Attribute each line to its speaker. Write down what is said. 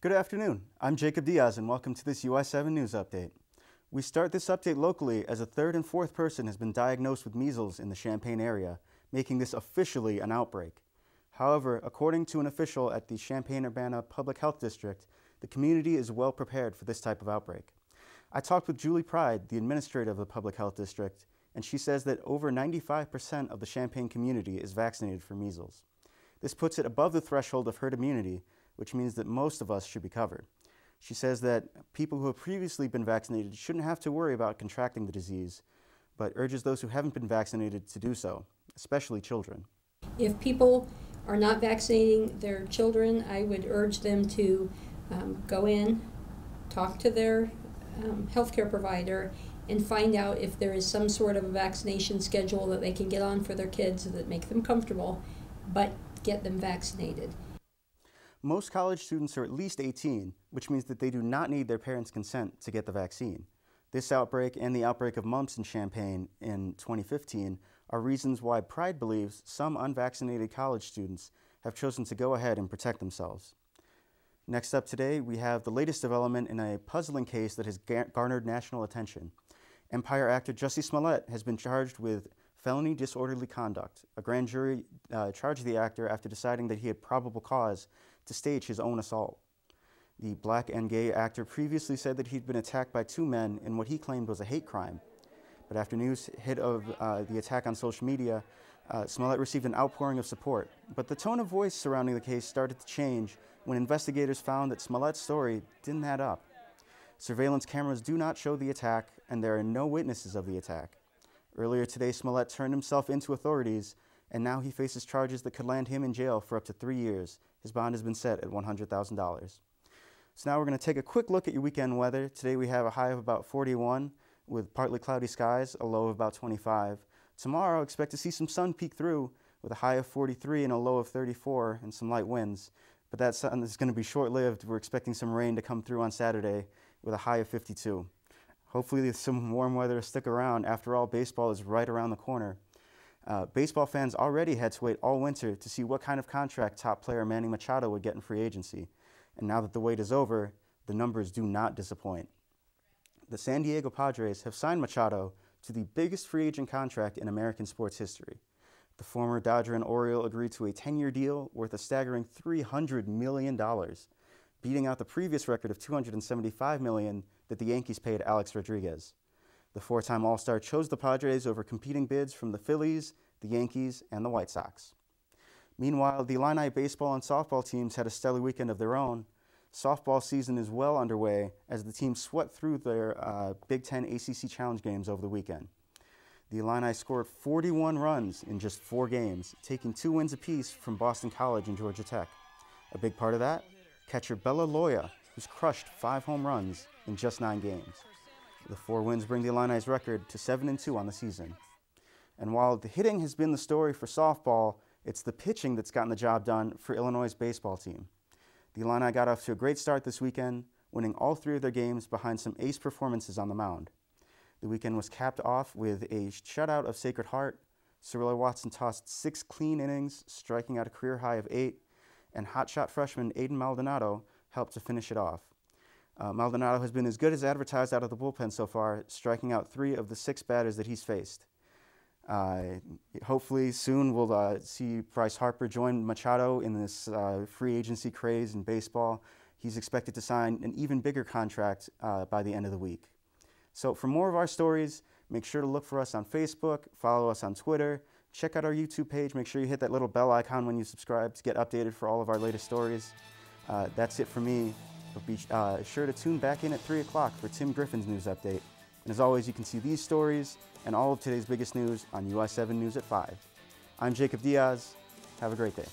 Speaker 1: Good afternoon. I'm Jacob Diaz and welcome to this UI7 news update. We start this update locally as a third and fourth person has been diagnosed with measles in the Champaign area, making this officially an outbreak. However, according to an official at the Champaign-Urbana Public Health District, the community is well prepared for this type of outbreak. I talked with Julie Pride, the administrator of the Public Health District, and she says that over 95% of the Champaign community is vaccinated for measles. This puts it above the threshold of herd immunity, which means that most of us should be covered. She says that people who have previously been vaccinated shouldn't have to worry about contracting the disease, but urges those who haven't been vaccinated to do so, especially children.
Speaker 2: If people are not vaccinating their children, I would urge them to go in, talk to their healthcare provider, and find out if there is some sort of a vaccination schedule that they can get on for their kids that make them comfortable, but get them vaccinated.
Speaker 1: Most college students are at least 18, which means that they do not need their parents' consent to get the vaccine. This outbreak and the outbreak of mumps in Champaign in 2015 are reasons why Pride believes some unvaccinated college students have chosen to go ahead and protect themselves. Next up today, we have the latest development in a puzzling case that has garnered national attention. Empire actor Jussie Smollett has been charged with felony disorderly conduct. A grand jury charged the actor after deciding that he had probable cause to stage his own assault. The black and gay actor previously said that he'd been attacked by two men in what he claimed was a hate crime. But after news hit of the attack on social media, Smollett received an outpouring of support. But the tone of voice surrounding the case started to change when investigators found that Smollett's story didn't add up. Surveillance cameras do not show the attack, and there are no witnesses of the attack. Earlier today, Smollett turned himself into authorities, and now he faces charges that could land him in jail for up to 3 years. His bond has been set at $100,000. So now we're going to take a quick look at your weekend weather. Today we have a high of about 41 with partly cloudy skies, a low of about 25. Tomorrow expect to see some sun peek through with a high of 43 and a low of 34 and some light winds. But that sun is going to be short-lived. We're expecting some rain to come through on Saturday with a high of 52. Hopefully some warm weather to stick around. After all, baseball is right around the corner. Baseball fans already had to wait all winter to see what kind of contract top player Manny Machado would get in free agency. And now that the wait is over, the numbers do not disappoint. The San Diego Padres have signed Machado to the biggest free agent contract in American sports history. The former Dodger and Oriole agreed to a 10-year deal worth a staggering $300 million, beating out the previous record of $275 million that the Yankees paid Alex Rodriguez. The four-time All-Star chose the Padres over competing bids from the Phillies, the Yankees, and the White Sox. Meanwhile, the Illini baseball and softball teams had a stellar weekend of their own. Softball season is well underway as the teams swept through their Big Ten ACC Challenge games over the weekend. The Illini scored 41 runs in just 4 games, taking 2 wins apiece from Boston College and Georgia Tech. A big part of that, catcher Bella Loya, who's crushed 5 home runs in just 9 games. The 4 wins bring the Illini's record to 7-2 on the season. And while the hitting has been the story for softball, it's the pitching that's gotten the job done for Illinois' baseball team. The Illini got off to a great start this weekend, winning all 3 of their games behind some ace performances on the mound. The weekend was capped off with a shutout of Sacred Heart. Cirillo Watson tossed 6 clean innings, striking out a career high of 8, and hotshot freshman Aiden Maldonado helped to finish it off. Maldonado has been as good as advertised out of the bullpen so far, striking out 3 of the 6 batters that he's faced. Hopefully soon we'll see Bryce Harper join Machado in this free agency craze in baseball. He's expected to sign an even bigger contract by the end of the week. So for more of our stories, make sure to look for us on Facebook, follow us on Twitter, check out our YouTube page, make sure you hit that little bell icon when you subscribe to get updated for all of our latest stories. That's it for me. But be sure to tune back in at 3 o'clock for Tim Griffin's news update. And as always, you can see these stories and all of today's biggest news on UI7 News at 5. I'm Jacob Diaz. Have a great day.